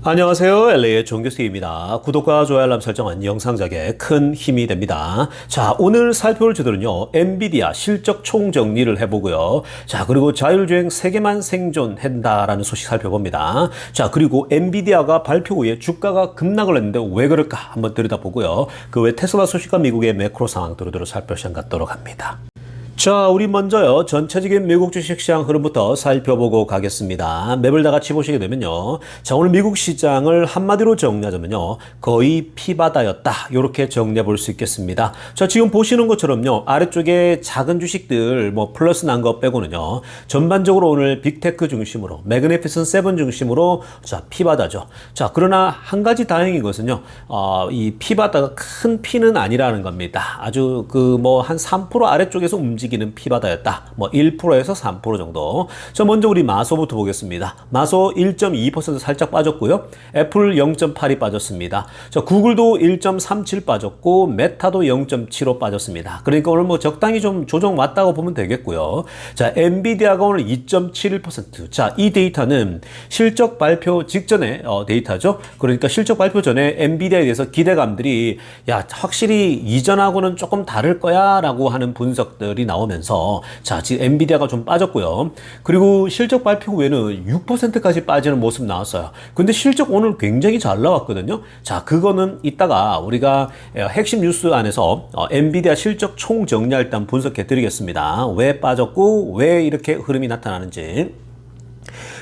안녕하세요. LA의 종교스입니다. 구독과 좋아요 알람 설정은 영상작에 큰 힘이 됩니다. 자, 오늘 살펴볼 주제는요, 엔비디아 실적 총정리를 해보고요. 자, 그리고 자율주행 세계만 생존한다라는 소식 살펴봅니다. 자, 그리고 엔비디아가 발표 후에 주가가 급락을 했는데 왜 그럴까 한번 들여다보고요. 그 외 테슬라 소식과 미국의 매크로 상황 두루두루 살펴보도록 합니다. 자, 우리 먼저요, 전체적인 미국 주식시장 흐름부터 살펴보고 가겠습니다. 맵을 다 같이 보시게 되면요. 자, 오늘 미국 시장을 한마디로 정리하자면요, 거의 피바다였다. 이렇게 정리해 볼 수 있겠습니다. 자, 지금 보시는 것처럼요, 아래쪽에 작은 주식들, 플러스 난 거 빼고는요, 전반적으로 오늘 빅테크 중심으로, 매그니피슨 세븐 중심으로, 자, 피바다죠. 자, 그러나 한 가지 다행인 것은요, 이 피바다가 큰 피는 아니라는 겁니다. 아주 한 3% 아래쪽에서 움직이는 피바다였다. 1%에서 3% 정도. 자, 먼저 우리 마소부터 보겠습니다. 마소 1.2% 살짝 빠졌고요. 애플 0.8이 빠졌습니다. 자, 구글도 1.37 빠졌고, 메타도 0.75 빠졌습니다. 그러니까 오늘 적당히 좀 조정 왔다고 보면 되겠고요. 자, 엔비디아가 오늘 2.71%. 자, 이 데이터는 실적 발표 직전의 데이터죠. 그러니까 실적 발표 전에 엔비디아에 대해서 기대감들이 확실히 이전하고는 조금 다를 거야 라고 하는 분석들이 나오면서, 자, 지금 엔비디아가 좀 빠졌고요. 그리고 실적 발표 후에는 6%까지 빠지는 모습 나왔어요. 근데 실적 오늘 굉장히 잘 나왔거든요. 자, 그거는 이따가 우리가 핵심 뉴스 안에서 엔비디아 실적 총 정리할 때 분석해 드리겠습니다. 왜 빠졌고 왜 이렇게 흐름이 나타나는지.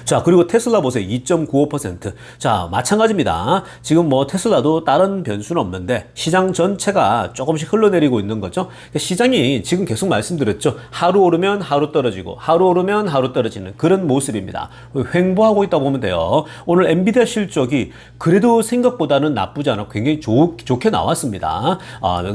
자, 그리고 테슬라 보세요. 2.95%. 자, 마찬가지입니다. 지금 테슬라도 다른 변수는 없는데 시장 전체가 조금씩 흘러내리고 있는 거죠. 시장이 지금 계속 말씀드렸죠. 하루 오르면 하루 떨어지고, 하루 오르면 하루 떨어지는 그런 모습입니다. 횡보하고 있다고 보면 돼요. 오늘 엔비디아 실적이 그래도 생각보다는 나쁘지 않아 굉장히 좋게 나왔습니다.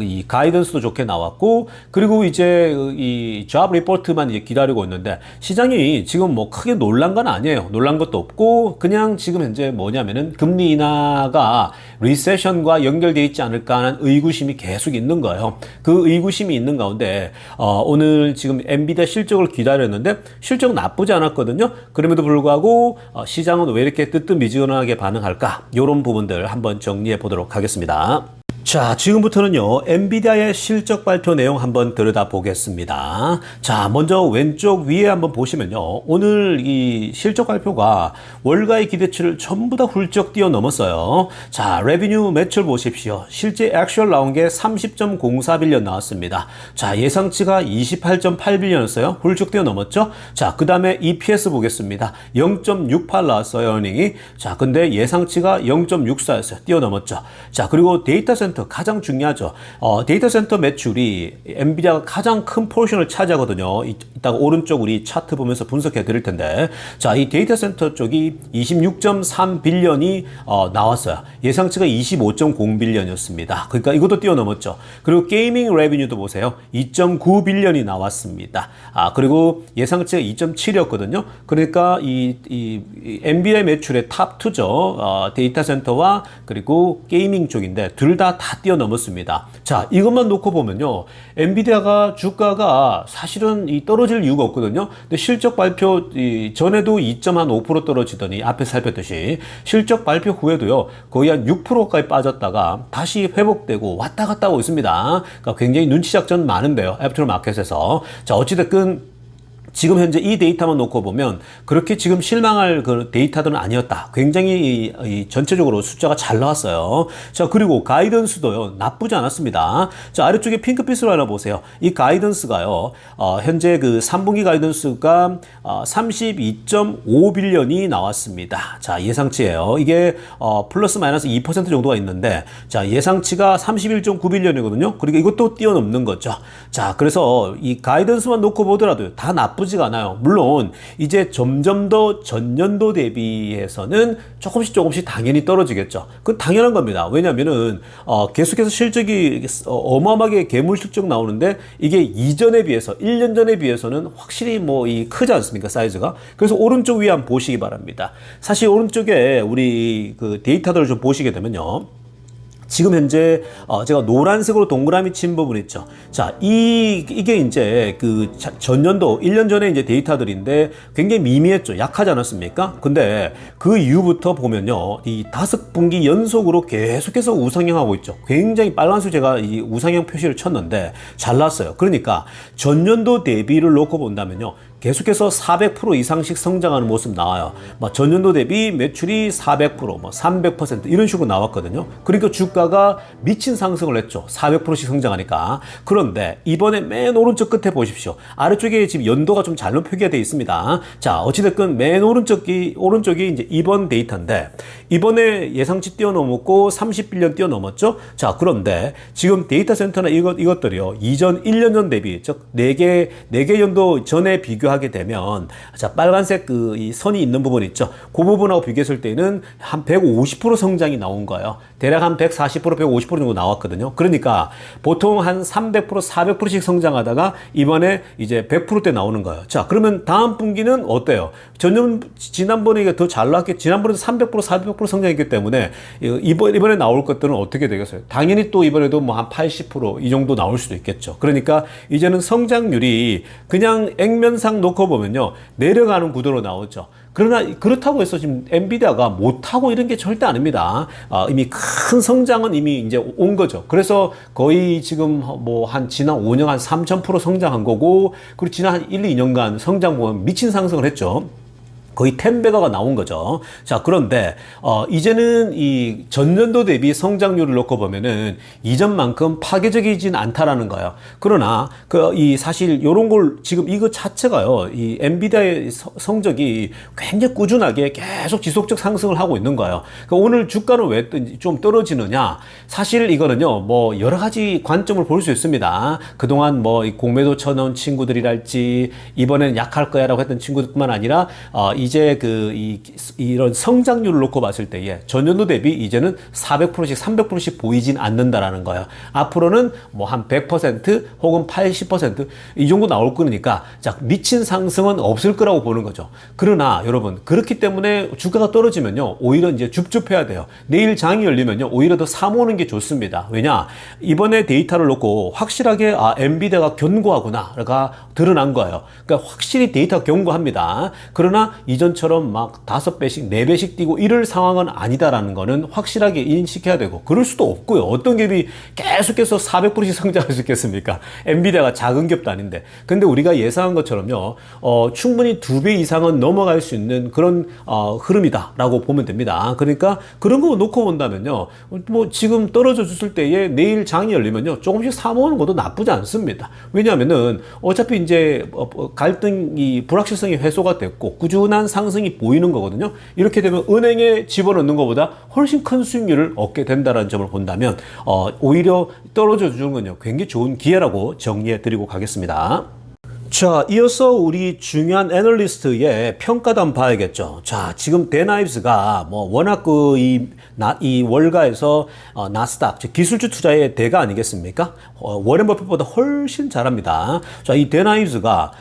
이 가이던스도 좋게 나왔고, 그리고 이제 이 잡 리포트만 이제 기다리고 있는데, 시장이 지금 크게 놀란 건 아니에요. 놀란 것도 없고, 그냥 지금 현재 뭐냐면은 금리 인하가 리세션과 연결되어 있지 않을까 하는 의구심이 계속 있는 거예요. 그 의구심이 있는 가운데 오늘 지금 엔비디아 실적을 기다렸는데 실적은 나쁘지 않았거든요. 그럼에도 불구하고 시장은 왜 이렇게 뜨뜻미지근하게 반응할까? 이런 부분들 한번 정리해 보도록 하겠습니다. 자, 지금부터는요, 엔비디아의 실적 발표 내용 한번 들여다보겠습니다. 자, 먼저 왼쪽 위에 한번 보시면요, 오늘 이 실적 발표가 월가의 기대치를 전부 다 훌쩍 뛰어넘었어요. 자, 레비뉴 매출 보십시오. 실제 액츄얼 나온 게 30.04빌리언 나왔습니다. 자, 예상치가 28.8빌리언이었어요. 훌쩍 뛰어넘었죠? 자, 그 다음에 EPS 보겠습니다. 0.68 나왔어요, 어닝이. 자, 근데 예상치가 0.64였어요. 뛰어넘었죠. 자, 그리고 데이터 센터 가장 중요하죠. 데이터 센터 매출이 엔비디아가 가장 큰 포션을 차지하거든요. 이따가 오른쪽 우리 차트 보면서 분석해 드릴 텐데, 자, 이 데이터 센터 쪽이 26.3빌리언이 나왔어요. 예상치가 25.0빌리언이었습니다. 그러니까 이것도 뛰어넘었죠. 그리고 게이밍 레비뉴도 보세요. 2.9빌리언이 나왔습니다. 그리고 예상치가 2.7이었거든요. 그러니까 이 엔비디아 매출의 탑2죠. 데이터 센터와 그리고 게이밍 쪽인데 둘 다 뛰어넘었습니다. 자, 이것만 놓고 보면요, 엔비디아가 주가가 사실은 떨어질 이유가 없거든요. 근데 실적 발표 전에도 2.5% 떨어지더니 앞에 살폈듯이 실적 발표 후에도요, 거의 한 6%까지 빠졌다가 다시 회복되고 왔다 갔다 하고 있습니다. 그러니까 굉장히 눈치 작전 많은데요, 애프터 마켓에서. 자, 어찌됐든 지금 현재 이 데이터만 놓고 보면 그렇게 지금 실망할 그 데이터들은 아니었다. 굉장히 전체적으로 숫자가 잘 나왔어요. 자, 그리고 가이던스도요, 나쁘지 않았습니다. 자, 아래쪽에 핑크빛으로 하나 보세요. 이 가이던스가요, 현재 그 3분기 가이던스가 32.5빌리언이 나왔습니다. 자, 예상치예요. 이게 플러스 마이너스 2% 정도가 있는데, 자, 예상치가 31.9빌리언이거든요. 그리고 이것도 뛰어넘는 거죠. 자, 그래서 이 가이던스만 놓고 보더라도 다 나쁘지가 않아요. 물론 이제 점점 더 전년도 대비해서는 조금씩 당연히 떨어지겠죠. 그건 당연한 겁니다. 왜냐면은 계속해서 실적이 어마어마하게 괴물 실적 나오는데, 이게 이전에 비해서 1년 전에 비해서는 확실히 크지 않습니까, 사이즈가. 그래서 오른쪽 위에 한번 보시기 바랍니다. 사실 오른쪽에 우리 그 데이터들을 좀 보시게 되면요, 지금 현재 제가 노란색으로 동그라미 친 부분 있죠. 자, 이게 이제 그 전년도 1년 전에 이제 데이터들인데 굉장히 미미했죠. 약하지 않았습니까? 근데 그 이후부터 보면요, 이 5분기 연속으로 계속해서 우상향하고 있죠. 굉장히 빨간색 제가 이 우상향 표시를 쳤는데 잘 났어요. 그러니까 전년도 대비를 놓고 본다면요, 계속해서 400% 이상씩 성장하는 모습 나와요. 전년도 대비 매출이 400%, 300% 이런 식으로 나왔거든요. 그러니까 주가가 미친 상승을 했죠. 400%씩 성장하니까. 그런데 이번에 맨 오른쪽 끝에 보십시오. 아래쪽에 지금 연도가 좀 잘못 표기가 되어 있습니다. 자, 어찌됐건 맨 오른쪽이 이제 이번 데이터인데, 이번에 예상치 뛰어넘었고 30빌리언 뛰어넘었죠. 자, 그런데 지금 데이터 센터나 이것들이요, 이전 1년 전 대비, 즉 4개 연도 전에 비교하게 되면, 자, 빨간색 이 선이 있는 부분 있죠. 그 부분하고 비교했을 때는 한 150% 성장이 나온 거예요. 대략 한 140%, 150% 정도 나왔거든요. 그러니까 보통 한 300%, 400%씩 성장하다가 이번에 이제 100%대 나오는 거예요. 자, 그러면 다음 분기는 어때요? 지난번에 이게 더 잘 나왔겠지. 지난번에도 300%, 400% 성장했기 때문에 이번에 나올 것들은 어떻게 되겠어요? 당연히 또 이번에도 뭐 한 80% 이 정도 나올 수도 있겠죠. 그러니까 이제는 성장률이 그냥 액면상 놓고 보면요, 내려가는 구도로 나오죠. 그러나 그렇다고 해서 지금 엔비디아가 못하고 이런 게 절대 아닙니다. 이미 큰 성장은 이미 이제 온 거죠. 그래서 거의 지금 뭐 한 지난 5년 한 3000% 성장한 거고, 그리고 지난 한 1, 2년간 성장 보면 미친 상승을 했죠. 거의 10배가가 나온 거죠. 자, 그런데 이제는 이 전년도 대비 성장률을 놓고 보면은 이전만큼 파괴적이진 않다라는 거예요. 그러나 사실 요런 걸 지금 이거 자체가요, 이 엔비디아의 성적이 굉장히 꾸준하게 계속 지속적 상승을 하고 있는 거예요. 그러니까 오늘 주가는 왜 좀 떨어지느냐? 사실 이거는요, 뭐 여러 가지 관점을 볼 수 있습니다. 그동안 뭐 공매도 쳐놓은 친구들이랄지, 이번엔 약할 거야라고 했던 친구들뿐만 아니라 이제 이런 성장률을 놓고 봤을 때에 전년도 대비 이제는 400%씩 300%씩 보이진 않는다라는 거예요. 앞으로는 뭐 한 100% 혹은 80% 이 정도 나올 거니까, 자, 미친 상승은 없을 거라고 보는 거죠. 그러나 여러분, 그렇기 때문에 주가가 떨어지면요, 오히려 이제 줍줍해야 돼요. 내일 장이 열리면요, 오히려 더 사모으는 게 좋습니다. 왜냐? 이번에 데이터를 놓고 확실하게 엔비디아가 견고하구나가 드러난 거예요. 그러니까 확실히 데이터가 견고합니다. 그러나 이전처럼 막 5배씩, 4배씩 뛰고 이럴 상황은 아니다라는 거는 확실하게 인식해야 되고, 그럴 수도 없고요. 어떤 기업이 계속해서 400%씩 성장할 수 있겠습니까? 엔비디아가 작은 기업도 아닌데. 근데 우리가 예상한 것처럼요, 충분히 2배 이상은 넘어갈 수 있는 그런 흐름이다라고 보면 됩니다. 그러니까 그런 거 놓고 본다면요, 뭐 지금 떨어져 줬을 때에 내일 장이 열리면요, 조금씩 사모으는 것도 나쁘지 않습니다. 왜냐하면은 어차피 이제 갈등이, 불확실성이 해소가 됐고 꾸준한 상승이 보이는 거거든요. 이렇게 되면 은행에 집어넣는 것보다 훨씬 큰 수익률을 얻게 된다는 점을 본다면 오히려 떨어져 주는 건요, 굉장히 좋은 기회라고 정리해 드리고 가겠습니다. 자, 이어서 우리 중요한 애널리스트의 평가도 한번 봐야겠죠. 자, 지금 데나이브스가 뭐 워낙 이 월가에서 나스닥, 즉 기술주 투자의 대가 아니겠습니까? 워렌 버핏보다 훨씬 잘합니다. 자, 이 데나이브스가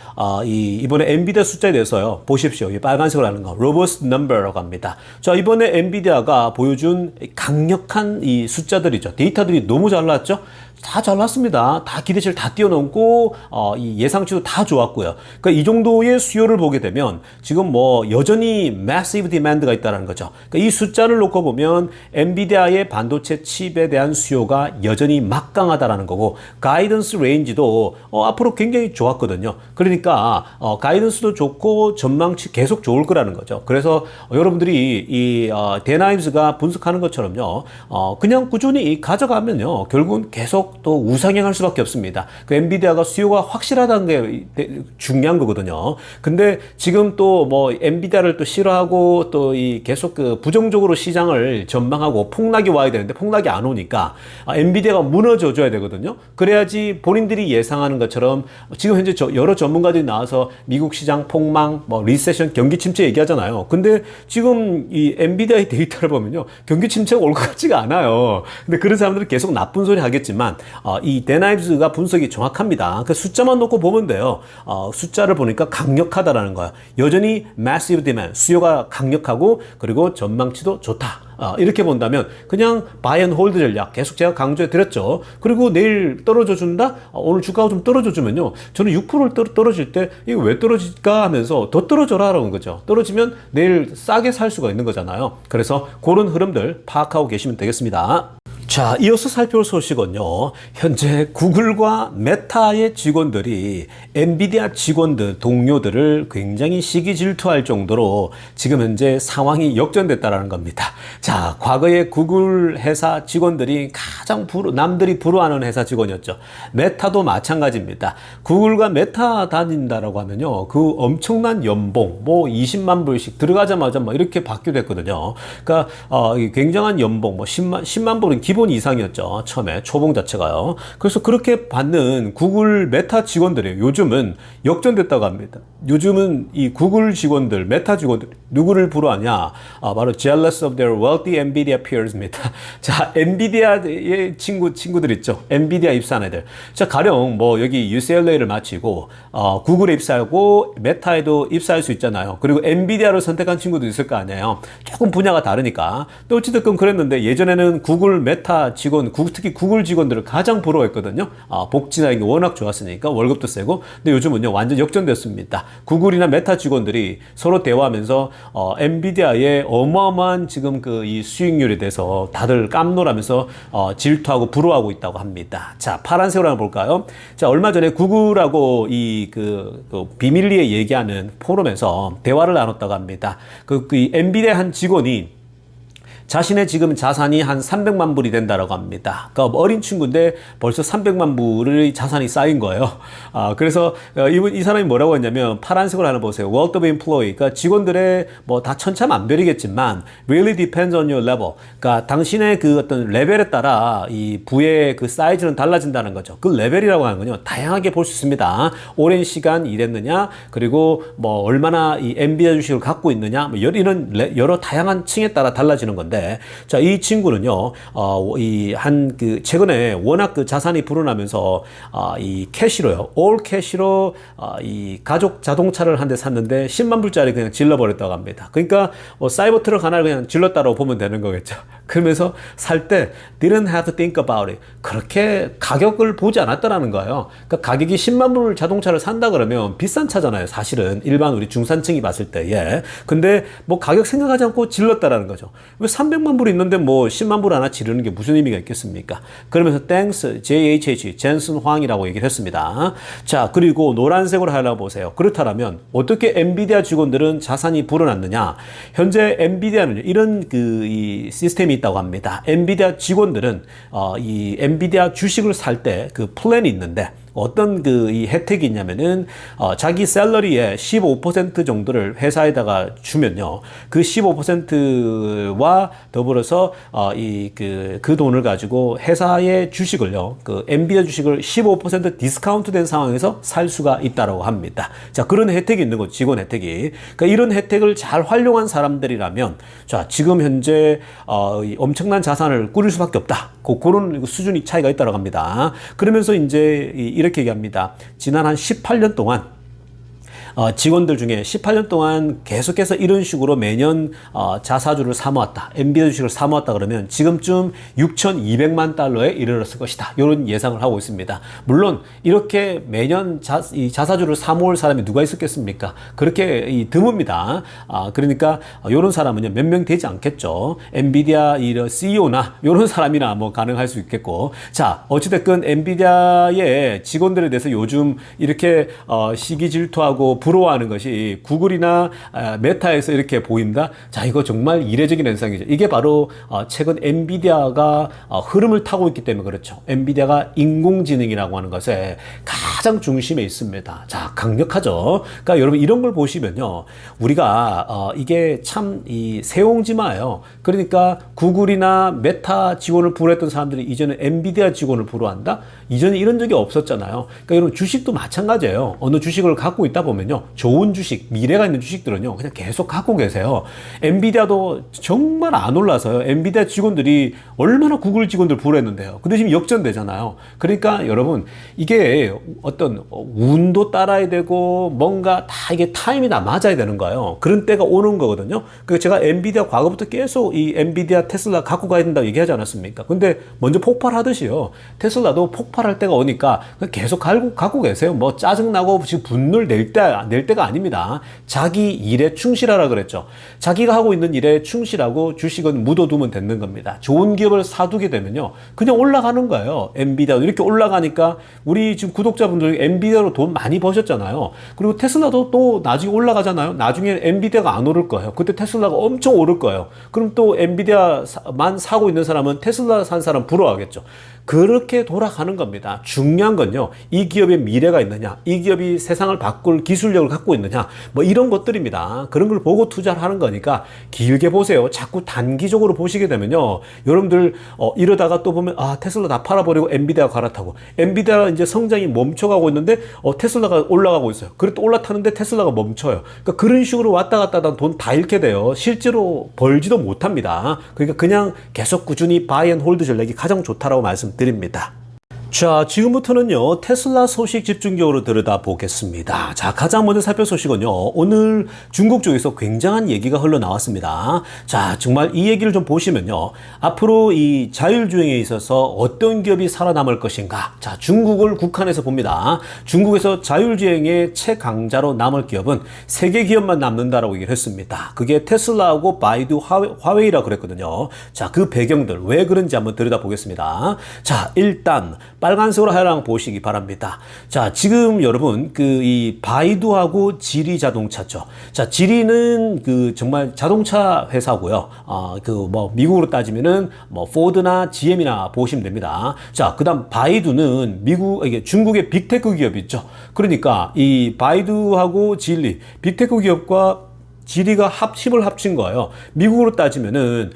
이번에 엔비디아 숫자에 대해서요, 보십시오. 이 빨간색으로 하는 거 로버스트 넘버라고 합니다. 자, 이번에 엔비디아가 보여준 강력한 이 숫자들이죠. 데이터들이 너무 잘 나왔죠. 다 잘 났습니다. 다 기대치를 다 뛰어넘고 이 예상치도 다 좋았고요. 그러니까 이 정도의 수요를 보게 되면 지금 뭐 여전히 massive demand가 있다는 거죠. 그러니까 이 숫자를 놓고 보면 엔비디아의 반도체 칩에 대한 수요가 여전히 막강하다라는 거고, 가이던스 레인지도 앞으로 굉장히 좋았거든요. 그러니까 가이던스도 좋고 전망치 계속 좋을 거라는 거죠. 그래서 여러분들이 이 데나이브스가 분석하는 것처럼요, 그냥 꾸준히 가져가면요, 결국은 계속 또 우상향할 수밖에 없습니다. 그 엔비디아가 수요가 확실하다는 게 중요한 거거든요. 근데 지금 또 뭐 엔비디아를 또 싫어하고 또 이 계속 부정적으로 시장을 전망하고 폭락이 와야 되는데 폭락이 안 오니까 엔비디아가 무너져 줘야 되거든요. 그래야지 본인들이 예상하는 것처럼, 지금 현재 여러 전문가들이 나와서 미국 시장 폭망, 뭐 리세션, 경기 침체 얘기하잖아요. 근데 지금 이 엔비디아의 데이터를 보면요, 경기 침체가 올 것 같지가 않아요. 근데 그런 사람들은 계속 나쁜 소리 하겠지만 이 데나이브스가 분석이 정확합니다. 그 숫자만 놓고 보면 돼요. 숫자를 보니까 강력하다라는 거야. 여전히 massive demand, 수요가 강력하고 그리고 전망치도 좋다. 이렇게 본다면 그냥 buy and hold 전략 계속 제가 강조해 드렸죠. 그리고 내일 떨어져 준다? 오늘 주가가 좀 떨어져 주면요. 저는 6% 떨어질 때 이거 왜 떨어질까 하면서 더 떨어져라라는 거죠. 떨어지면 내일 싸게 살 수가 있는 거잖아요. 그래서 그런 흐름들 파악하고 계시면 되겠습니다. 자, 이어서 살펴볼 소식은요. 현재 구글과 메타의 직원들이 엔비디아 직원들, 동료들을 굉장히 시기 질투할 정도로 지금 현재 상황이 역전됐다라는 겁니다. 자, 과거에 구글 회사 직원들이 가장 남들이 부러워하는 회사 직원이었죠. 메타도 마찬가지입니다. 구글과 메타 다닌다라고 하면요. 그 엄청난 연봉, 뭐 20만 불씩 들어가자마자 막 이렇게 받게 됐거든요. 그러니까, 굉장한 연봉, 뭐 10만 불은 기본 이상이었죠. 처음에 초봉 자체가요. 그래서 그렇게 받는 구글 메타 직원들이 요즘은 역전됐다고 합니다. 요즘은 이 구글 직원들, 메타 직원들 누구를 부러워하냐? 바로 jealous of their wealthy NVIDIA peers입니다. 자, 엔비디아의 친구들 있죠. 엔비디아 입사한 애들. 자, 가령 뭐 여기 UCLA를 마치고 구글에 입사하고 메타에도 입사할 수 있잖아요. 그리고 엔비디아를 선택한 친구도 있을 거 아니에요. 조금 분야가 다르니까. 또 어찌됐건 그랬는데 예전에는 구글 메타 직원, 특히 구글 직원들을 가장 부러워했거든요. 복지나 이게 워낙 좋았으니까 월급도 세고. 근데 요즘은요 완전 역전됐습니다. 구글이나 메타 직원들이 서로 대화하면서 엔비디아의 어마어마한 지금 그 이 수익률에 대해서 다들 깜놀하면서 질투하고 부러워하고 있다고 합니다. 자, 파란색으로 한번 볼까요? 자, 얼마 전에 구글하고 이 비밀리에 얘기하는 포럼에서 대화를 나눴다고 합니다. 이 엔비디아 한 직원이 자신의 지금 자산이 한 300만 불이 된다라고 합니다. 그러니까 어린 친구인데 벌써 300만 불의 자산이 쌓인 거예요. 그래서 이 사람이 뭐라고 했냐면 파란색으로 하나 보세요. Wealth of employee. 그러니까 직원들의 뭐 다 천차만별이겠지만 really depends on your level. 그러니까 당신의 그 어떤 레벨에 따라 이 부의 그 사이즈는 달라진다는 거죠. 그 레벨이라고 하는 건요. 다양하게 볼 수 있습니다. 오랜 시간 일했느냐, 그리고 뭐 얼마나 이 엔비디아 주식을 갖고 있느냐, 뭐 이런 여러 다양한 층에 따라 달라지는 건데 자, 이 친구는요, 최근에 워낙 그 자산이 불어나면서, 이 캐시로요, 올 캐시로, 이 가족 자동차를 한 대 샀는데 10만 불짜리 그냥 질러버렸다고 합니다. 그러니까, 사이버 트럭 하나를 그냥 질렀다고 보면 되는 거겠죠. 그러면서 살 때, didn't have to think about it. 그렇게 가격을 보지 않았다라는 거예요. 그러니까 가격이 10만 불 자동차를 산다 그러면 비싼 차잖아요. 사실은. 일반 우리 중산층이 봤을 때, 예. 근데 뭐 가격 생각하지 않고 질렀다라는 거죠. 300만 불이 있는데 뭐 10만 불 하나 지르는 게 무슨 의미가 있겠습니까? 그러면서 땡스, JHH, 젠슨 황이라고 얘기를 했습니다. 자, 그리고 노란색으로 하려고 보세요. 그렇다면 어떻게 엔비디아 직원들은 자산이 불어났느냐? 현재 엔비디아는 이런 이 시스템이 있다고 합니다. 엔비디아 직원들은 이 엔비디아 주식을 살 때 그 플랜이 있는데 어떤 이 혜택이 있냐면은, 자기 샐러리의 15% 정도를 회사에다가 주면요. 그 15%와 더불어서, 그 돈을 가지고 회사의 주식을요. 그 엔비디아 주식을 15% 디스카운트 된 상황에서 살 수가 있다고 합니다. 자, 그런 혜택이 있는 거죠. 직원 혜택이. 그러니까 이런 혜택을 잘 활용한 사람들이라면, 자, 지금 현재, 엄청난 자산을 꾸릴 수밖에 없다. 그런 수준이 차이가 있다고 합니다. 그러면서 이제 이렇게 얘기합니다. 지난 한 18년 동안 직원들 중에 18년 동안 계속해서 이런 식으로 매년 자사주를 사모았다. 엔비디아 주식을 사모았다 그러면 지금쯤 6,200만 달러에 이르렀을 것이다. 이런 예상을 하고 있습니다. 물론 이렇게 매년 자사주를 사모을 사람이 누가 있었겠습니까? 그렇게 드뭅니다. 그러니까 이런 사람은요, 몇 명 되지 않겠죠. 엔비디아 이런 CEO나 이런 사람이나 뭐 가능할 수 있겠고. 자, 어찌됐건 엔비디아의 직원들에 대해서 요즘 이렇게 시기 질투하고 부러워하는 것이 구글이나 메타에서 이렇게 보인다? 자, 이거 정말 이례적인 현상이죠. 이게 바로 최근 엔비디아가 흐름을 타고 있기 때문에 그렇죠. 엔비디아가 인공지능이라고 하는 것에 가장 중심에 있습니다. 자, 강력하죠. 그러니까 여러분 이런 걸 보시면요. 우리가 이게 참 새옹지마예요. 그러니까 구글이나 메타 직원을 부러워했던 사람들이 이제는 엔비디아 직원을 부러워한다? 이전에 이런 적이 없었잖아요. 그러니까 여러분 주식도 마찬가지예요. 어느 주식을 갖고 있다 보면요. 좋은 주식, 미래가 있는 주식들은요. 그냥 계속 갖고 계세요. 엔비디아도 정말 안 올라서요. 엔비디아 직원들이 얼마나 구글 직원들 부러워했는데요. 근데 지금 역전되잖아요. 그러니까 여러분 이게 어떤 운도 따라야 되고 뭔가 다 이게 타임이 다 맞아야 되는 거예요. 그런 때가 오는 거거든요. 그래서 제가 엔비디아 과거부터 계속 이 엔비디아 테슬라 갖고 가야 된다고 얘기하지 않았습니까? 근데 먼저 폭발하듯이요. 테슬라도 폭발할 때가 오니까 계속 갖고 계세요. 뭐 짜증나고 지금 분노를 낼 때가 아닙니다. 자기 일에 충실하라 그랬죠. 자기가 하고 있는 일에 충실하고 주식은 묻어두면 되는 겁니다. 좋은 기업을 사두게 되면요. 그냥 올라가는 거예요. 엔비디아도 이렇게 올라가니까 우리 지금 구독자분들 엔비디아로 돈 많이 버셨잖아요. 그리고 테슬라도 또 나중에 올라가잖아요. 나중에 엔비디아가 안 오를 거예요. 그때 테슬라가 엄청 오를 거예요. 그럼 또 엔비디아만 사고 있는 사람은 테슬라 산 사람 부러워하겠죠. 그렇게 돌아가는 겁니다. 중요한 건요, 이 기업의 미래가 있느냐, 이 기업이 세상을 바꿀 기술력을 갖고 있느냐, 뭐 이런 것들입니다. 그런 걸 보고 투자를 하는 거니까 길게 보세요. 자꾸 단기적으로 보시게 되면요, 여러분들 이러다가 또 보면 테슬라 다 팔아버리고 엔비디아 갈아타고, 엔비디아 이제 성장이 멈춰가고 있는데 테슬라가 올라가고 있어요. 그리고 또 올라타는데 테슬라가 멈춰요. 그러니까 그런 식으로 왔다 갔다 하다 돈 다 잃게 돼요. 실제로 벌지도 못합니다. 그러니까 그냥 계속 꾸준히 바이 앤 홀드 전략이 가장 좋다라고 말씀드립니다. 자, 지금부터는요, 테슬라 소식 집중적으로 들여다보겠습니다. 자, 가장 먼저 살펴볼 소식은요, 오늘 중국 쪽에서 굉장한 얘기가 흘러나왔습니다. 자, 정말 이 얘기를 좀 보시면요, 앞으로 이 자율주행에 있어서 어떤 기업이 살아남을 것인가. 자, 중국을 국한해서 봅니다. 중국에서 자율주행의 최강자로 남을 기업은 3개 기업만 남는다라고 얘기를 했습니다. 그게 테슬라하고 바이두, 화웨이라 그랬거든요. 자, 그 배경들, 왜 그런지 한번 들여다보겠습니다. 자, 일단, 빨간색으로 하나랑 보시기 바랍니다. 자, 지금 여러분, 이 바이두하고 지리 자동차죠. 자, 지리는 정말 자동차 회사고요. 미국으로 따지면은 포드나 GM이나 보시면 됩니다. 자, 그 다음 바이두는 중국의 빅테크 기업 있죠. 그러니까 이 바이두하고 지리, 빅테크 기업과 지리가 힘을 합친 거예요. 미국으로 따지면은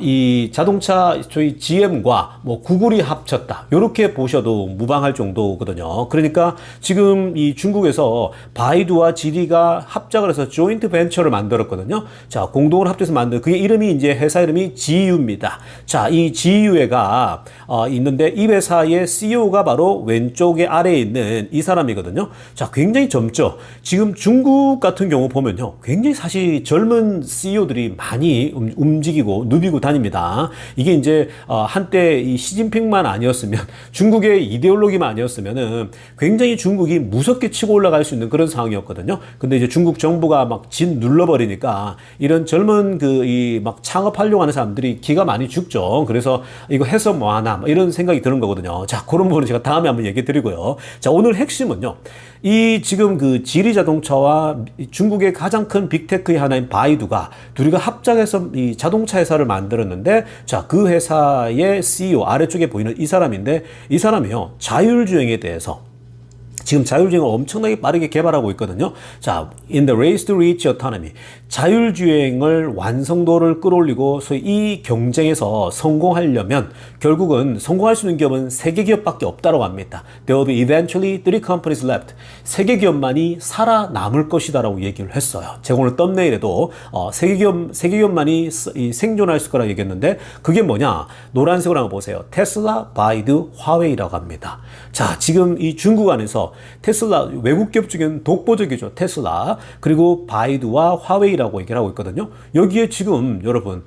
이 자동차 저희 GM과 구글이 합쳤다. 이렇게 보셔도 무방할 정도거든요. 그러니까 지금 이 중국에서 바이두와 지리가 합작을 해서 조인트 벤처를 만들었거든요. 자, 공동을 합쳐서 만든 그게 이름이 이제 회사 이름이 지유입니다. 자, 이 지유회가 있는데 이 회사의 CEO가 바로 왼쪽에 아래에 있는 이 사람이거든요. 자, 굉장히 젊죠. 지금 중국 같은 경우 보면요, 굉장히 사실 젊은 CEO들이 많이 움직이고 누비고 다닙니다. 이게 이제 한때 이 시진핑만 아니었으면, 중국의 이데올로기만 아니었으면은 굉장히 중국이 무섭게 치고 올라갈 수 있는 그런 상황이었거든요. 근데 이제 중국 정부가 막 진 눌러버리니까 이런 젊은 막 창업하려고 하는 사람들이 기가 많이 죽죠. 그래서 이거 해서 뭐하나 이런 생각이 드는 거거든요. 자, 그런 부분은 제가 다음에 한번 얘기 드리고요. 자, 오늘 핵심은요, 이 지금 지리 자동차와 중국의 가장 큰 빅테크의 하나인 바이두가 둘이가 합작해서 이 자동차 회사를 만들었는데, 자, 그 회사의 CEO 아래쪽에 보이는 이 사람인데, 이 사람이요, 자율주행에 대해서 지금 자율주행을 엄청나게 빠르게 개발하고 있거든요. 자, in the race to reach autonomy. 자율주행을 완성도를 끌어올리고 소위 이 경쟁에서 성공하려면 결국은 성공할 수 있는 기업은 3개 기업밖에 없다고 합니다. There will be eventually 3 companies left. 3개 기업만이 살아남을 것이다라고 얘기를 했어요. 제가 오늘 썸네일에도 3개 기업만이 생존할 수 거라고 얘기했는데, 그게 뭐냐? 노란색으로 한번 보세요. 테슬라, 바이두, 화웨이라고 합니다. 자, 지금 이 중국 안에서 테슬라, 외국 기업 중에는 독보적이죠. 테슬라, 그리고 바이두와 화웨이라고 얘기를 하고 있거든요. 여기에 지금 여러분,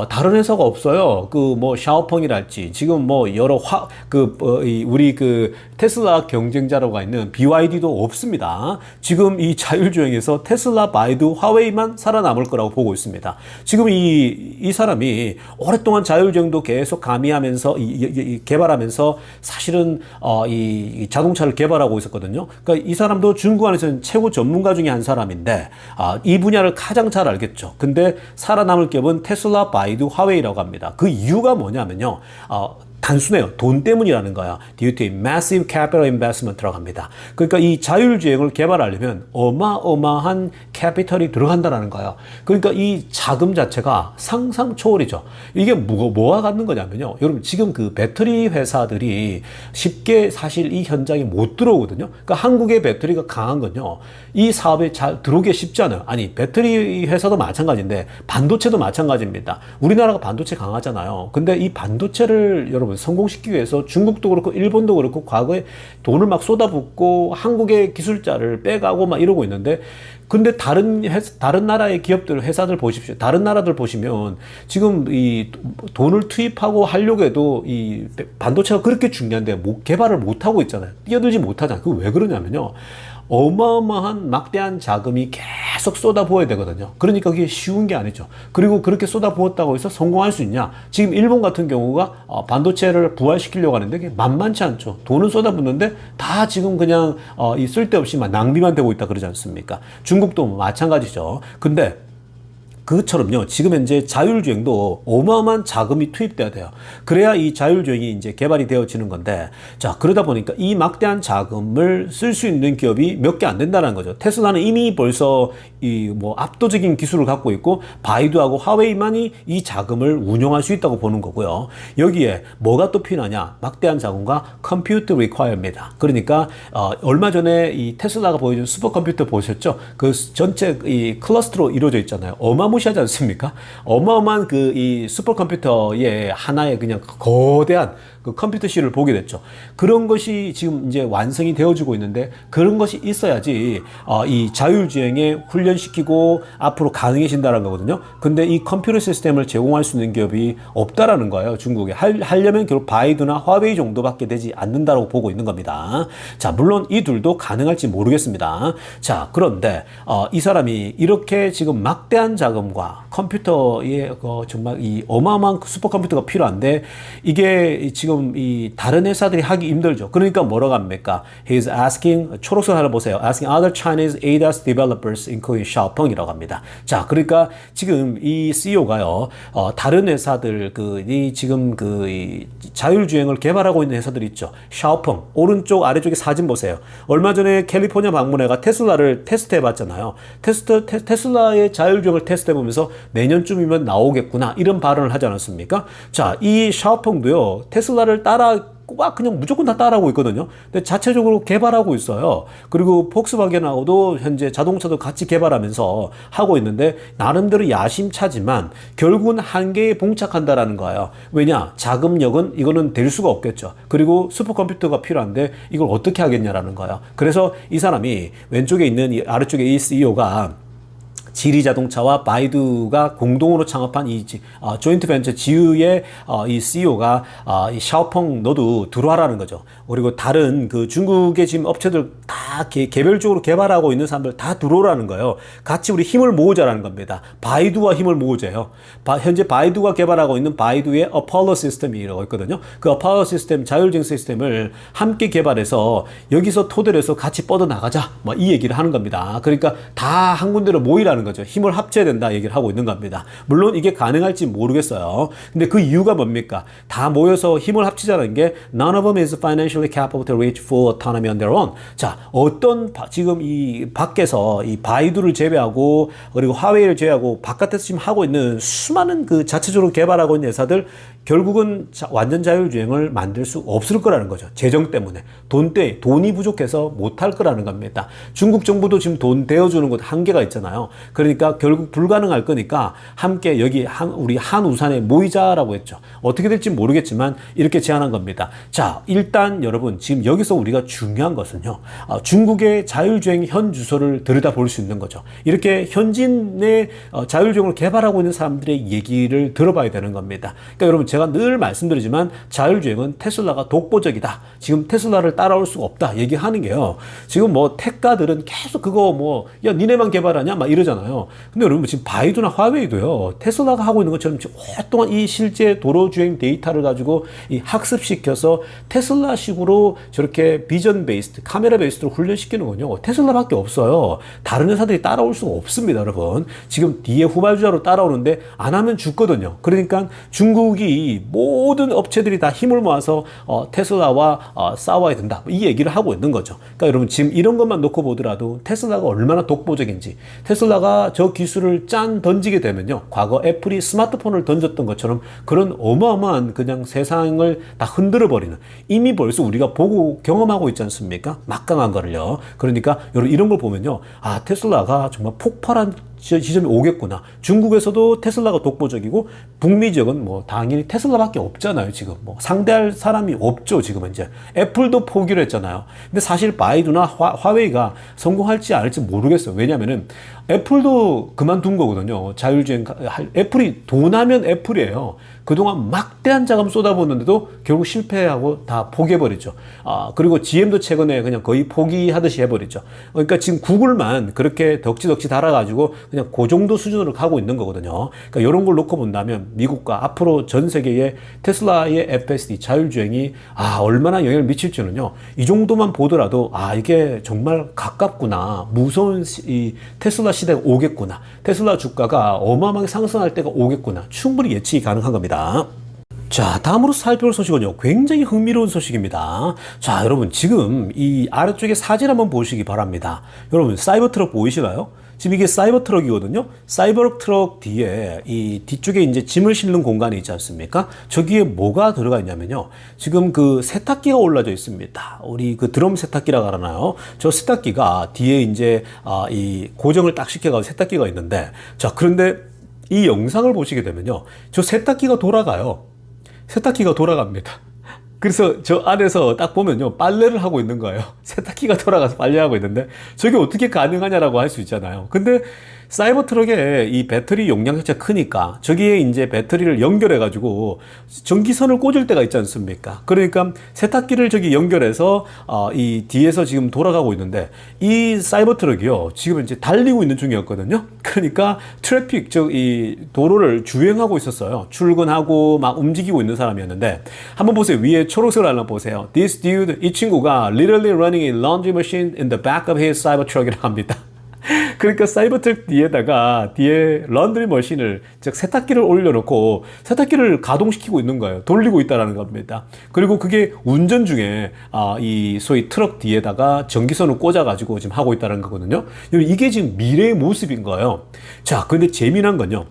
다른 회사가 없어요. 샤오펑이랄지, 지금 여러 우리 테슬라 경쟁자라고 있는 BYD도 없습니다. 지금 이 자율주행에서 테슬라, 바이두, 화웨이만 살아남을 거라고 보고 있습니다. 지금 이 사람이 오랫동안 자율주행도 계속 가미하면서, 개발하면서 사실은, 이 자동차를 개발하고 있었거든요. 그러니까 이 사람도 중국 안에서는 최고 전문가 중에 한 사람인데, 이 분야를 가장 잘 알겠죠. 근데 살아남을 기업은 테슬라, 바이두, 화웨이라고 합니다. 그 이유가 뭐냐면요, 단순해요. 돈 때문이라는 거야. Due to massive capital investment 들어갑니다. 그러니까 이 자율주행을 개발하려면 어마어마한 캐피털이 들어간다는 거예요. 그러니까 이 자금 자체가 상상 초월이죠. 이게 뭐가 갖는 거냐면요, 여러분, 지금 배터리 회사들이 쉽게 사실 이 현장에 못 들어오거든요. 그러니까 한국의 배터리가 강한 건요, 이 사업에 잘 들어오기 쉽지 않아요. 아니, 배터리 회사도 마찬가지인데 반도체도 마찬가지입니다. 우리나라가 반도체 강하잖아요. 근데 이 반도체를 여러분 보면 성공시키기 위해서 중국도 그렇고 일본도 그렇고 과거에 돈을 막 쏟아붓고 한국의 기술자를 빼가고 막 이러고 있는데, 근데 다른 나라의 기업들, 회사들 보십시오. 다른 나라들 보시면 지금 이 돈을 투입하고 하려고 해도 이 반도체가 그렇게 중요한데 개발을 못 하고 있잖아요. 뛰어들지 못하잖아요. 그거 왜 그러냐면요, 어마어마한 막대한 자금이 계속 쏟아부어야 되거든요. 그러니까 그게 쉬운 게 아니죠. 그리고 그렇게 쏟아부었다고 해서 성공할 수 있냐? 지금 일본 같은 경우가 반도체를 부활시키려고 하는데 그게 만만치 않죠. 돈은 쏟아붓는데 다 지금 그냥 이 쓸데없이 낭비만 되고 있다 그러지 않습니까? 중국도 마찬가지죠. 근데 그것처럼요, 지금 현재 자율주행도 어마어마한 자금이 투입돼야 돼요. 그래야 이 자율주행이 이제 개발이 되어지는 건데, 자, 그러다 보니까 이 막대한 자금을 쓸 수 있는 기업이 몇 개 안 된다는 거죠. 테슬라는 이미 벌써 이 뭐 압도적인 기술을 갖고 있고, 바이두하고 화웨이만이 이 자금을 운용할 수 있다고 보는 거고요. 여기에 뭐가 또 필요하냐? 막대한 자금과 컴퓨터 리콰이어입니다. 그러니까 얼마 전에 이 테슬라가 보여준 슈퍼컴퓨터 보셨죠? 그 전체 이 클러스터로 이루어져 있잖아요. 어마무시하지 않습니까? 어마어마한 그 이 슈퍼컴퓨터의 하나의 그냥 거대한 그 컴퓨터실을 보게 됐죠. 그런 것이 지금 이제 완성이 되어지고 있는데, 그런 것이 있어야지 이 자율주행에 훈련시키고 앞으로 가능해진다는 거거든요. 근데 이 컴퓨터 시스템을 제공할 수 있는 기업이 없다라는 거예요. 중국에. 하려면 결국 바이두나 화웨이 정도밖에 되지 않는다고 보고 있는 겁니다. 자, 물론 이 둘도 가능할지 모르겠습니다. 자, 그런데 이 사람이 이렇게 지금 막대한 자금과 컴퓨터에 정말 이 어마어마한 슈퍼컴퓨터가 필요한데, 이게 지금 이 다른 회사들이 하기 힘들죠. 그러니까 뭐라고 합니까? He's asking, 초록색 하나 보세요. Asking other Chinese ADAS developers, including Xiaopeng이라고 합니다. 자, 그러니까 지금 이 CEO가요, 다른 회사들, 지금 이 자율주행을 개발하고 있는 회사들 있죠. 샤오펑, 오른쪽 아래쪽에 사진 보세요. 얼마 전에 캘리포니아 방문해가 테슬라를 테스트해 봤잖아요. 테슬라의 자율주행을 테스트해 보면서 내년쯤이면 나오겠구나, 이런 발언을 하지 않았습니까? 자, 이 샤오펑도요, 테슬라를 그냥 무조건 다 따라하고 있거든요. 근데 자체적으로 개발하고 있어요. 그리고 폭스바겐하고도 현재 자동차도 같이 개발하면서 하고 있는데, 나름대로 야심차지만 결국은 한계에 봉착한다라는 거예요. 왜냐? 자금력은 이거는 될 수가 없겠죠. 그리고 슈퍼컴퓨터가 필요한데 이걸 어떻게 하겠냐라는 거예요. 그래서 이 사람이 왼쪽에 있는 아래쪽에 이 CEO가 지리자동차와 바이두가 공동으로 창업한 이 조인트 벤처 지유의 이 CEO가 이 샤오펑 너도 들어와라는 거죠. 그리고 다른 그 중국의 지금 업체들 다 개별적으로 개발하고 있는 사람들 다 들어오라는 거예요. 같이 우리 힘을 모으자라는 겁니다. 바이두와 힘을 모으자요. 현재 바이두가 개발하고 있는 바이두의 어폴로 시스템이라고 있거든요. 그 어폴로 시스템, 자율주행 시스템을 함께 개발해서 여기서 토대로 해서 같이 뻗어나가자, 뭐 이 얘기를 하는 겁니다. 그러니까 다 한 군데로 모이라는 거죠. 힘을 합쳐야 된다 얘기를 하고 있는 겁니다. 물론 이게 가능할지 모르겠어요. 근데 그 이유가 뭡니까? 다 모여서 힘을 합치자는 게 none of them is financially capable to reach full autonomy on their own. 자, 지금 이 밖에서 이 바이두를 제외하고 그리고 화웨이를 제외하고 바깥에서 지금 하고 있는 수많은 그 자체적으로 개발하고 있는 회사들, 결국은 완전 자율주행을 만들 수 없을 거라는 거죠. 재정 때문에. 돈이 부족해서 못할 거라는 겁니다. 중국 정부도 지금 돈 대어주는 것 한계가 있잖아요. 그러니까 결국 불가능할 거니까 함께 여기 우리 한우산에 모이자라고 했죠. 어떻게 될지 모르겠지만 이렇게 제안한 겁니다. 자, 일단 여러분, 지금 여기서 우리가 중요한 것은요, 중국의 자율주행 현 주소를 들여다볼 수 있는 거죠. 이렇게 현진의 자율주행을 개발하고 있는 사람들의 얘기를 들어봐야 되는 겁니다. 그러니까 여러분, 제가 늘 말씀드리지만 자율주행은 테슬라가 독보적이다. 지금 테슬라를 따라올 수가 없다 얘기하는 게요, 지금 뭐 테크가들은 계속 그거 야 니네만 개발하냐 막 이러잖아요. 근데 여러분, 지금 바이두나 화웨이도요, 테슬라가 하고 있는 것처럼 오랫동안 이 실제 도로주행 데이터를 가지고 이 학습시켜서 테슬라식으로 저렇게 비전 베이스드, 카메라 베이스드로 훈련시키는 건요, 테슬라밖에 없어요. 다른 회사들이 따라올 수가 없습니다, 여러분. 지금 뒤에 후발주자로 따라오는데 안 하면 죽거든요. 그러니까 중국이 모든 업체들이 다 힘을 모아서 테슬라와 싸워야 된다, 이 얘기를 하고 있는 거죠. 그러니까 여러분, 지금 이런 것만 놓고 보더라도 테슬라가 얼마나 독보적인지, 테슬라가 저 기술을 던지게 되면요, 과거 애플이 스마트폰을 던졌던 것처럼 그런 어마어마한 그냥 세상을 다 흔들어 버리는, 이미 벌써 우리가 보고 경험하고 있지 않습니까? 막강한 거를요. 그러니까 여러분, 이런 걸 보면요, 테슬라가 정말 폭발한 지점이 오겠구나. 중국에서도 테슬라가 독보적이고 북미 지역은 뭐 당연히 테슬라밖에 없잖아요. 지금 뭐 상대할 사람이 없죠. 지금 이제 애플도 포기를 했잖아요. 근데 사실 바이두나 화웨이가 성공할지 안 할지 모르겠어요. 왜냐면은 애플도 그만둔 거거든요. 자율주행 애플이 돈 하면 애플이에요. 그동안 막대한 자금 쏟아붓는데도 결국 실패하고 다 포기해버리죠. 그리고 GM도 최근에 그냥 거의 포기하듯이 해버리죠. 그러니까 지금 구글만 그렇게 덕지덕지 달아가지고 그냥 그 정도 수준으로 가고 있는 거거든요. 그러니까 이런 걸 놓고 본다면 미국과 앞으로 전 세계의 테슬라의 FSD 자율주행이 얼마나 영향을 미칠지는요. 이 정도만 보더라도 이게 정말 가깝구나. 무서운 이 테슬라 시대가 오겠구나. 테슬라 주가가 어마어마하게 상승할 때가 오겠구나. 충분히 예측이 가능한 겁니다. 자, 다음으로 살펴볼 소식은요. 굉장히 흥미로운 소식입니다. 자, 여러분 지금 이 아래쪽에 사진 한번 보시기 바랍니다. 여러분 사이버트럭 보이시나요? 지금 이게 사이버트럭이거든요. 사이버트럭 뒤에 이 뒤쪽에 이제 짐을 실는 공간이 있지 않습니까? 저기에 뭐가 들어가 있냐면요. 지금 그 세탁기가 올라져 있습니다. 우리 그 드럼 세탁기라고 하나요? 저 세탁기가 뒤에 이제 이 고정을 딱 시켜가지고 세탁기가 있는데, 자, 그런데 이 영상을 보시게 되면요. 저 세탁기가 돌아가요. 세탁기가 돌아갑니다. 그래서 저 안에서 딱 보면요. 빨래를 하고 있는 거예요. 세탁기가 돌아가서 빨래하고 있는데 저게 어떻게 가능하냐라고 할 수 있잖아요. 근데 사이버트럭의 이 배터리 용량 자체가 크니까 저기에 이제 배터리를 연결해가지고 전기선을 꽂을 때가 있지 않습니까? 그러니까 세탁기를 저기 연결해서 이 뒤에서 지금 돌아가고 있는데 이 사이버트럭이요. 지금 이제 달리고 있는 중이었거든요. 그러니까 트래픽, 즉 이 도로를 주행하고 있었어요. 출근하고 막 움직이고 있는 사람이었는데 한번 보세요. 위에 초록색을 하나 보세요. This dude, 이 친구가 literally running a laundry machine in the back of his Cybertruck이라고 합니다. 그러니까 사이버트럭 뒤에 런드리 머신을, 즉 세탁기를 올려놓고 세탁기를 가동시키고 있는 거예요. 돌리고 있다라는 겁니다. 그리고 그게 운전 중에 이 소위 트럭 뒤에다가 전기선을 꽂아가지고 지금 하고 있다는 거거든요. 이게 지금 미래의 모습인 거예요. 자, 근데 재미난 건요.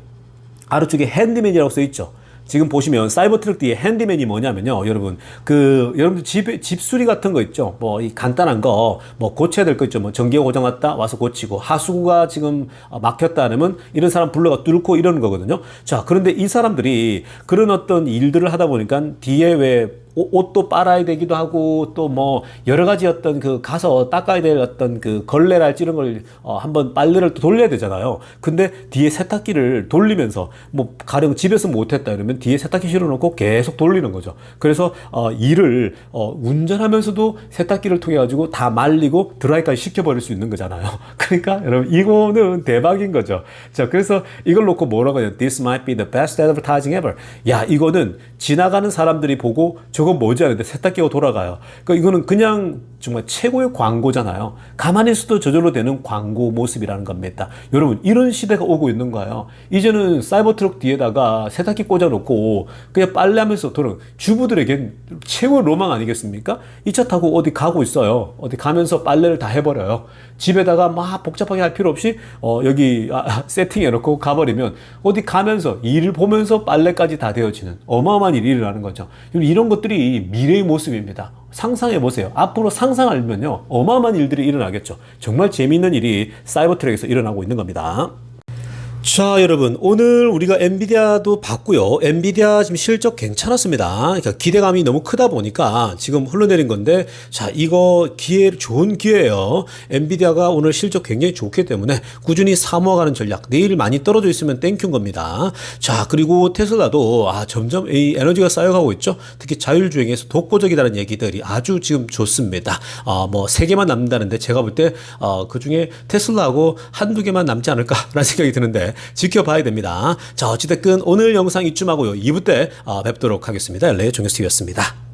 아래쪽에 핸디맨이라고 써 있죠. 지금 보시면 사이버트럭 뒤에 핸디맨이 뭐냐면요. 여러분, 여러분들 집수리 같은 거 있죠. 뭐, 이 간단한 거, 뭐, 고쳐야 될 거 있죠. 뭐, 전기가 고장 났다, 와서 고치고, 하수구가 지금 막혔다 하면 이런 사람 불러가 뚫고 이러는 거거든요. 자, 그런데 이 사람들이 그런 어떤 일들을 하다 보니까 뒤에 왜 옷도 빨아야 되기도 하고 또 뭐 여러 가지 어떤 그 가서 닦아야 될 어떤 그 걸레랄지 이런 걸 한번 빨래를 또 돌려야 되잖아요. 근데 뒤에 세탁기를 돌리면서 뭐 가령 집에서 못했다 이러면 뒤에 세탁기 실어놓고 계속 돌리는 거죠. 그래서 일을 운전하면서도 세탁기를 통해 가지고 다 말리고 드라이까지 시켜버릴 수 있는 거잖아요. 그러니까 여러분 이거는 대박인 거죠. 자, 그래서 이걸 놓고 뭐라고 해요? This might be the best advertising ever. 야, 이거는 지나가는 사람들이 보고 저건 뭐지 하는데 세탁기가 돌아가요. 그러니까 이거는 그냥 정말 최고의 광고잖아요. 가만히 있어도 저절로 되는 광고 모습이라는 겁니다. 여러분, 이런 시대가 오고 있는 거예요. 이제는 사이버트럭 뒤에다가 세탁기 꽂아놓고 그냥 빨래하면서 도는 주부들에겐 최고의 로망 아니겠습니까? 이 차 타고 어디 가고 있어요. 어디 가면서 빨래를 다 해버려요. 집에다가 막 복잡하게 할 필요 없이 여기 세팅해놓고 가버리면 어디 가면서 일을 보면서 빨래까지 다 되어지는 어마어마한 일이 일어나는 거죠. 이런 것들이 미래의 모습입니다. 상상해보세요. 앞으로 상상하면요 어마어마한 일들이 일어나겠죠. 정말 재미있는 일이 사이버트럭에서 일어나고 있는 겁니다. 자, 여러분, 오늘 우리가 엔비디아도 봤고요. 엔비디아 지금 실적 괜찮았습니다. 그러니까 기대감이 너무 크다 보니까 지금 흘러내린 건데, 자, 이거 좋은 기회예요. 엔비디아가 오늘 실적 굉장히 좋기 때문에 꾸준히 사모아가는 전략. 내일 많이 떨어져 있으면 땡큐인 겁니다. 자, 그리고 테슬라도 점점 이 에너지가 쌓여가고 있죠. 특히 자율주행에서 독보적이라는 얘기들이 아주 지금 좋습니다. 뭐 3개만 남는다는데 제가 볼 때 그 중에 테슬라하고 한두 개만 남지 않을까라는 생각이 드는데 지켜봐야 됩니다. 자, 어찌됐든 오늘 영상 이쯤 하고요. 2부 때 뵙도록 하겠습니다. LA 종교스TV였습니다.